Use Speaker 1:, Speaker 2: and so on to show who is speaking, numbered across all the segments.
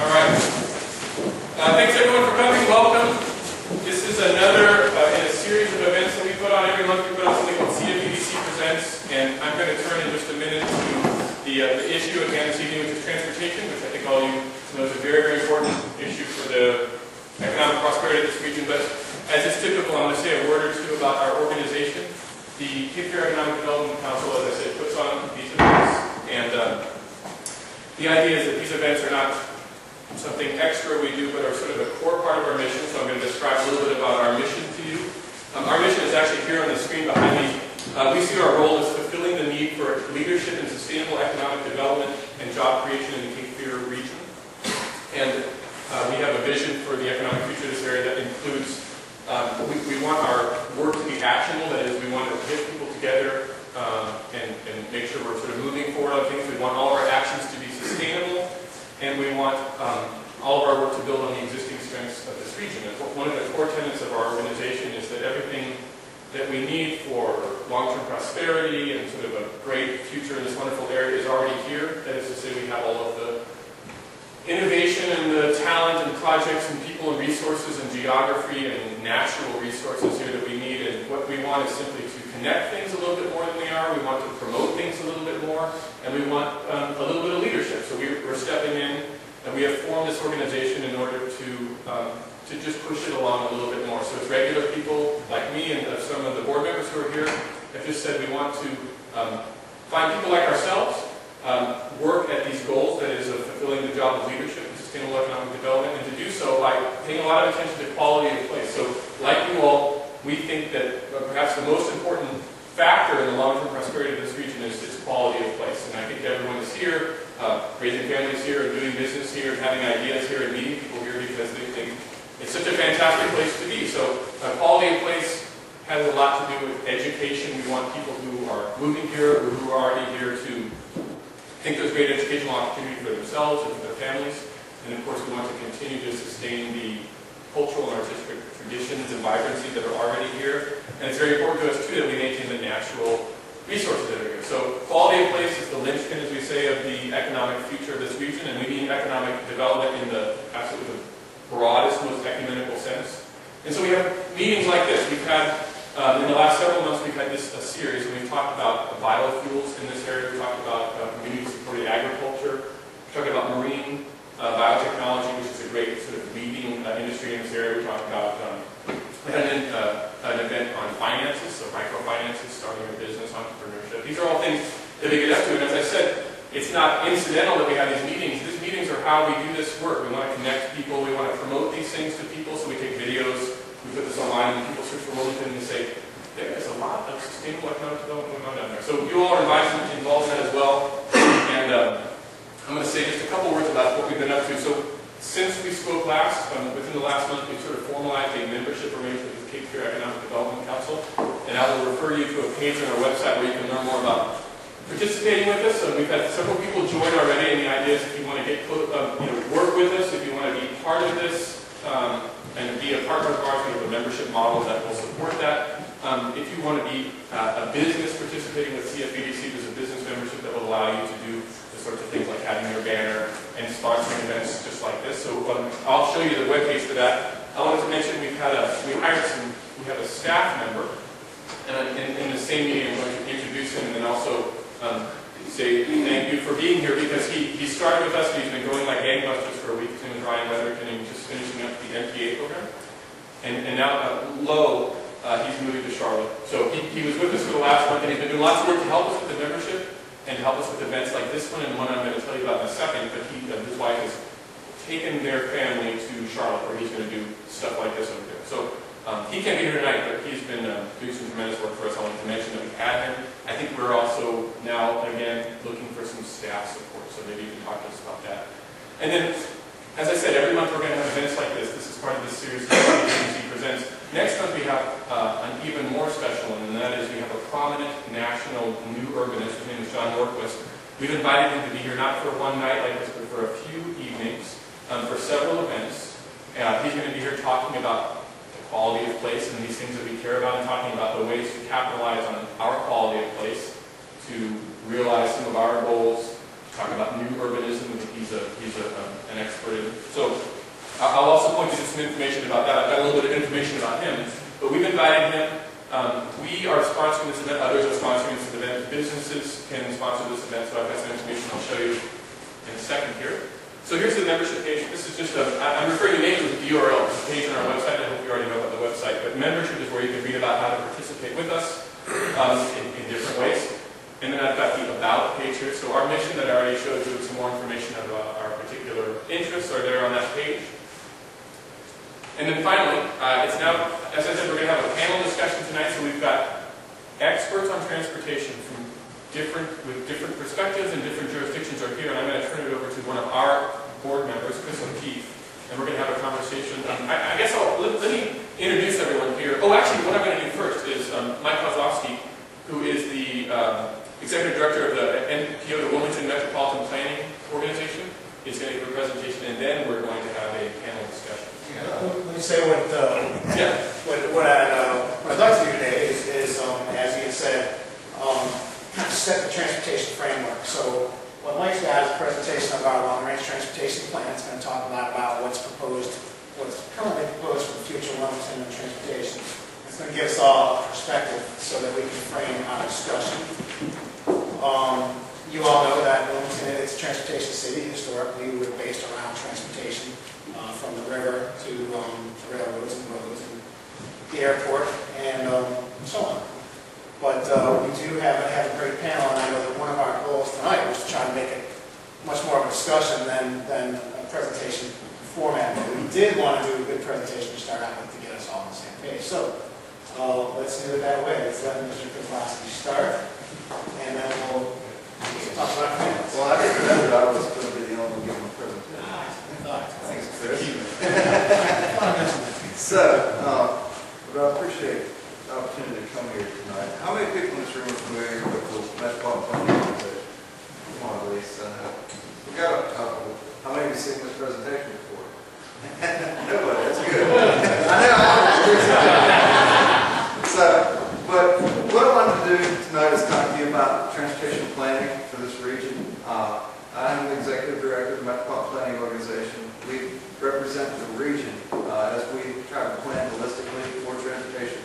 Speaker 1: All right. Thanks everyone for coming. Welcome. This is another in a series of events that we put on every month. We put on something called CFEDC Presents, and I'm going to turn in just a minute to the issue at hand this evening, which is transportation, which I think all you know is a very, very important issue for the economic prosperity of this region. But as is typical, I'm going to say a word or two about our organization. The Cape Fear Economic Development Council, as I said, puts on these events, and the idea is that these events are not something extra we do, but are sort of a core part of our mission. So I'm going to describe a little bit about our mission to you. Our mission is actually here on the screen behind me. We see our role as fulfilling the need for leadership in sustainable economic development and job creation in the Cape Fear region. And we have a vision for the economic future of this area that includes, we want our work to be actionable. That is, we want to get people together and make sure we're sort of moving forward on things. We want all of our actions to be sustainable. And we want all of our work to build on the existing strengths of this region. And one of the core tenets of our organization is that everything that we need for long-term prosperity and sort of a great future in this wonderful area is already here. That is to say, we have all of the innovation and the talent and projects and people and resources and geography and natural resources here that we need. And what we want is simply to connect things a little bit more than we are. We want to promote things a little bit more. And we want a little bit of leadership. So we're stepping in, and we have formed this organization in order to just push it along a little bit more. So it's regular people like me and some of the board members who are here have just said we want to find people like ourselves, work at these goals, that is, of fulfilling the job of leadership and sustainable economic development, and to do so by paying a lot of attention to quality of place. So like you all, we think that perhaps the most important factor in the long-term prosperity of this region is its quality of place. And I think everyone is here, raising families here, and doing business here, and having ideas here, and meeting people here because they think it's such a fantastic place to be. So quality of place has a lot to do with education. We want people who are moving here or who are already here to think there's great educational opportunity for themselves and for their families. And of course, we want to continue to sustain the cultural and artistic traditions and vibrancy that are already here. And it's very important to us, too, that we maintain the natural resources that are here. So quality of place is the linchpin, as we say, of the economic future of this region. And we mean economic development in the absolutely broadest, most ecumenical sense. And so we have meetings like this. We've had, in the last several months, we've had this series, and we've talked about biofuels in this area. We've talked about community-supported agriculture. We've talked about marine biotechnology, which is a great sort of leading industry in this area. We talked about we had an event on finances, so microfinances, starting a business, entrepreneurship. These are all things that we get up to. And as I said, it's not incidental that we have these meetings. These meetings are how we do this work. We want to connect people. We want to promote these things to people. So we take videos. We put this online, and people search for Wilmington and say, there's a lot of sustainable economic development going on down there. So you all are involved in that as well. And I'm going to say just a couple words about what we've been up to. So since we spoke last, within the last month, we've sort of formalized a membership arrangement with the Cape Fear Economic Development Council. And I will refer you to a page on our website where you can learn more about participating with us. So we've had several people join already, and the idea is if you want to get work with us, if you want to be part of this, and be a partner of ours, we have a membership model that will support that. If you want to be a business participating with CFEDC, there's a business membership that will allow you to do the sorts of things like having your banner and sponsoring events just like this. So I'll show you the webpage for that. I wanted to mention we have a staff member, and in the same meeting I'm going to introduce him and then also say thank you for being here, because he started with us and he's been going like gangbusters for a week. His name is Ryan Weatherton, and he's just finishing up the MPA program. And now he's moving to Charlotte. So he was with us for the last month, and he's been doing lots of work to help us with the membership and to help us with events like this one and one I'm going to tell you about in a second. But his wife has taken their family to Charlotte, where he's going to do stuff like this over there. So he can't be here tonight, but he's been doing some tremendous work for us. I wanted to mention that we had him. I think we're also now, again, looking for some staff support, so maybe you can talk to us about that. And then, as I said, every month we're going to have events like this. This is part of this series that CFEDC presents. Next month we have an even more special one, and that is we have a prominent national new urbanist. His name is John Norquist. We've invited him to be here not for one night like this, but for a few evenings, for several events. He's going to be here talking about quality of place and these things that we care about, and talking about the ways to capitalize on our quality of place to realize some of our goals. Talk about new urbanism. He's an expert in. So I'll also point you to some information about that. I've got a little bit of information about him, but we've invited him. We are sponsoring this event, others are sponsoring this event. Businesses can sponsor this event, so I've got some information I'll show you in a second here. So here's the membership page. This is just I'm referring to mainly with the URL, it's a page on our website. I hope you already know about the website, but membership is where you can read about how to participate with us in different ways. And then I've got the About page here. So our mission that I already showed you with some more information of our particular interests are there on that page. And then finally, it's now, as I said, we're going to have a panel discussion tonight. So we've got experts on transportation from with different perspectives and different jurisdictions are here. And I'm going to turn it over to one of our board members, Kozloski, and we're going to have a conversation. I guess let me introduce everyone here. Oh, actually, what I'm going to do first is Mike Kozloski, who is the Executive Director of the NPO, the Wilmington Metropolitan Planning Organization, is going to give a presentation, and then we're going to have a panel discussion.
Speaker 2: Let me say what I'd like to do today is as Ian said, kind of set the transportation framework. So what Mike's got is a presentation of our long-range transportation plan. It's going to talk a lot about what's proposed, what's currently proposed for the future of Wilmington and transportation. It's going to give us all a perspective so that we can frame our discussion. You all know that Wilmington is a transportation city. Historically, we were based around transportation from the river to railroads and roads and the airport and so on. But we do have a great panel, and I know that one of our goals tonight was to try to make it much more of a discussion than a presentation format. But we did want to do a good presentation to start out with to get us all on the same page. So let's do it that way. Let's let Mr. Kozloski start, and then we'll talk about panels.
Speaker 3: Well, I didn't know that I was going to be the only one giving a presentation. Thanks, Chris. So, but I appreciate the opportunity to come here tonight. How many people in this room are familiar with the Metropolitan Planning Organization? Come on, at least. We got a couple. How many have you seen this presentation before? Nobody. That's good. I know. So, but what I wanted to do tonight is talk to you about transportation planning for this region. I'm the Executive Director of the Metropolitan Planning Organization. We represent the region as we try to plan holistically for transportation.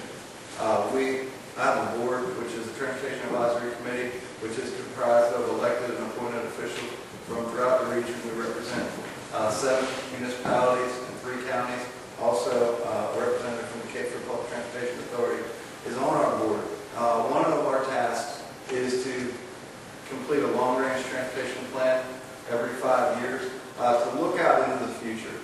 Speaker 3: I have a board, which is the Transportation Advisory Committee, which is comprised of elected and appointed officials from throughout the region. We represent 7 municipalities and 3 counties. Also, a representative from the Cape Fear Public Transportation Authority is on our board. One of our tasks is to complete a long-range transportation plan every 5 years to look out into the future.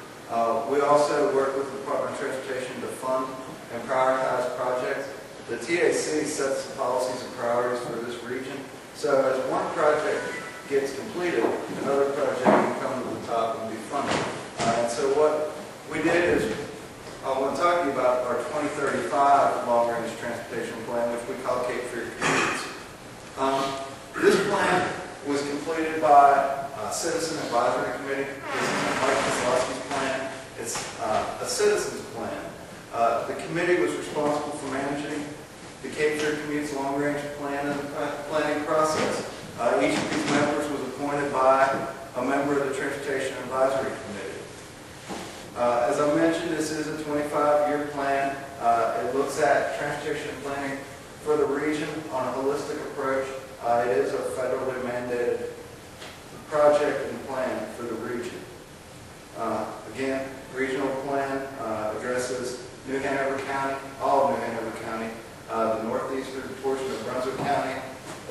Speaker 3: We also work with the Department of Transportation to fund and prioritize projects. The TAC sets the policies and priorities for this region. So as one project gets completed, another project can come to the top and be funded. And so what we did is, I want to talk to you about our 2035 long-range transportation plan, which we call Cape Fear Commutes. This plan was completed by a Citizen Advisory Committee. This is Mike Kozloski's plan. It's a citizen's plan. The committee was responsible for managing the Cape Fear Commutes long-range plan and planning process. Each of these members was appointed by a member of the Transportation Advisory Committee. As I mentioned, this is a 25-year plan. It looks at transportation planning for the region on a holistic approach. It is a federally mandated project and plan for the region. Again, regional plan addresses New Hanover County, all of New Hanover County, the northeastern portion of Brunswick County,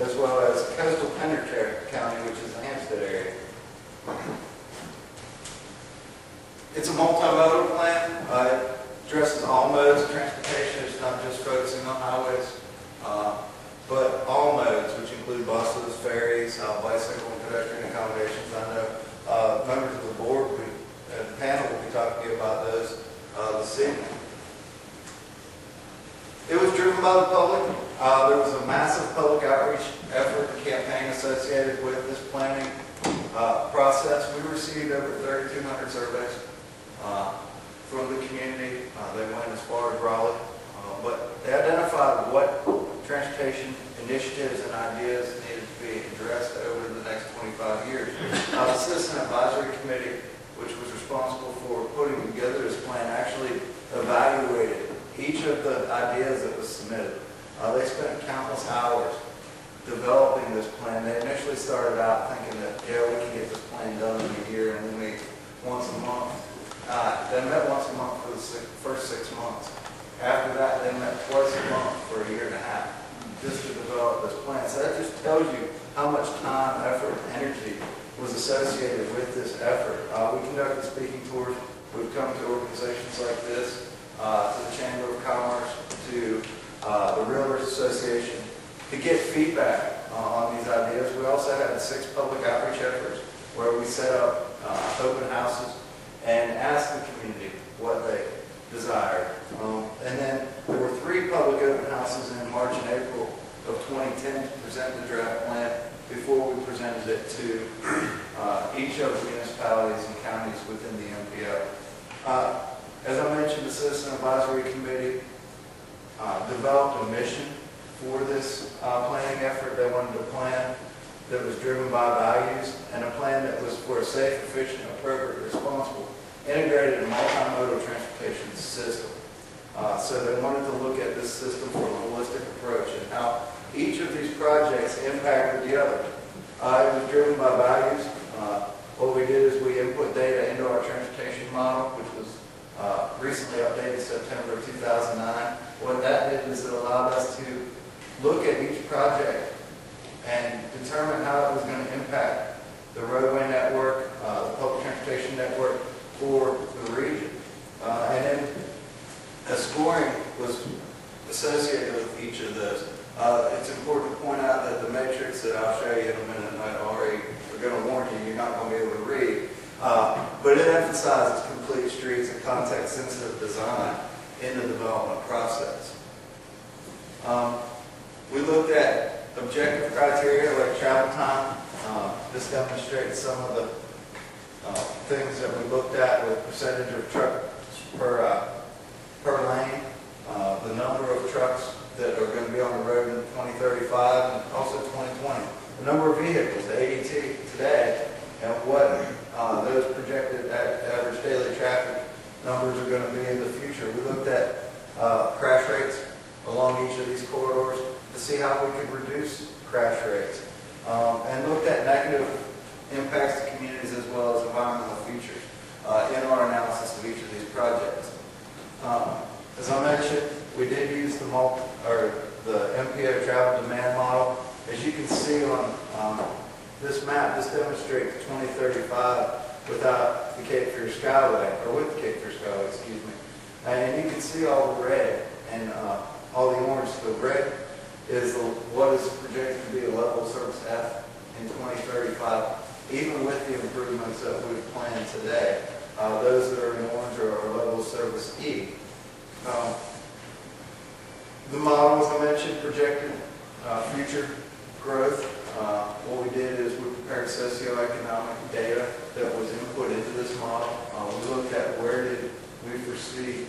Speaker 3: as well as coastal Penner County, which is the Hampstead area. It's a multimodal plan. It addresses all modes of transportation. It's not just focusing on highways, but all modes, which include buses, ferries, bicycle and pedestrian accommodations. I know members of the board, the panel will be talking to you about those this evening. It was driven by the public. There was a massive public outreach effort and campaign associated with this planning process. We received over 3,200 surveys from the community. They went as far as Raleigh, but they identified what transportation initiatives and ideas needed to be addressed over the next 25 years. The Citizen Advisory Committee, which was ideas that was submitted. They spent countless hours developing this plan. They initially started out thinking that, yeah, we can get this plan done in a year and then meet once a month. They met once a month for the first 6 months. After that, they met twice a month for a year and a half just to develop this plan. So that just tells you how much time, effort, and energy was associated with this effort. We conducted speaking tours. We've come to organizations like this, to the Chamber of Commerce, to the Realtors Association, to get feedback on these ideas. We also had 6 public outreach efforts where we set up open houses and asked the community what they desired. And then there were 3 public open houses in March and April of 2010 to present the draft plan before we presented it to each of the municipalities and counties within the MPO. As I mentioned, the Citizen Advisory Committee developed a mission for this planning effort. They wanted a plan that was driven by values and a plan that was for a safe, efficient, appropriate, responsible, integrated and multimodal transportation system. So they wanted to look at this system for a holistic approach and how each of these projects impacted the other. It was driven by values. What we did is we input data into our transportation model, which was recently updated September of 2009. What that did is it allowed us to look at each project and determine how it was going to impact the roadway network, the public transportation network for the region. And then a scoring was associated with each of those. It's important to point out that the matrix that I'll show you in a minute, and I already are going to warn you, you're not going to be able to read, but it emphasizes complete streets and context-sensitive design in the development process. We looked at objective criteria like travel time. This demonstrates some of the things that we looked at with percentage of trucks per lane, the number of trucks that are going to be on the road in 2035 and also 2020, the number of vehicles, the ADT today, and what those projected average daily traffic numbers are going to be in the future. We looked at crash rates along each of these corridors to see how we could reduce crash rates, and looked at negative impacts to communities as well as environmental features in our analysis of each of these projects. As I mentioned, we did use the MPO travel demand model. As you can see on this map, this demonstrates 2035 without the Cape Fear Skyway, or with the Cape Fear Skyway, excuse me. And you can see all the red and all the orange. The red is what is projected to be a level of service F in 2035, even with the improvements that we've planned today. Those that are in orange are level of service E. The model, as I mentioned, projected future growth. What we did is we prepared socioeconomic data that was input into this model. We looked at where did we foresee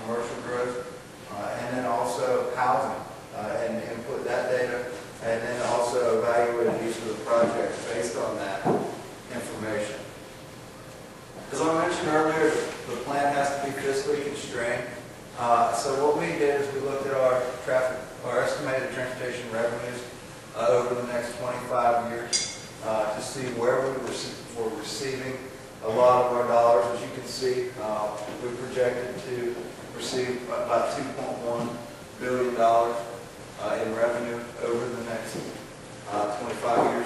Speaker 3: commercial growth, and then also housing, and input that data, and then also evaluated each of the projects based on that information. As I mentioned earlier, the plan has to be fiscally constrained. So what we did is we looked at our estimated transportation revenues over the next 25 years to see where we were receiving a lot of our dollars. As you can see, we projected to receive about $2.1 billion in revenue over the next 25 years.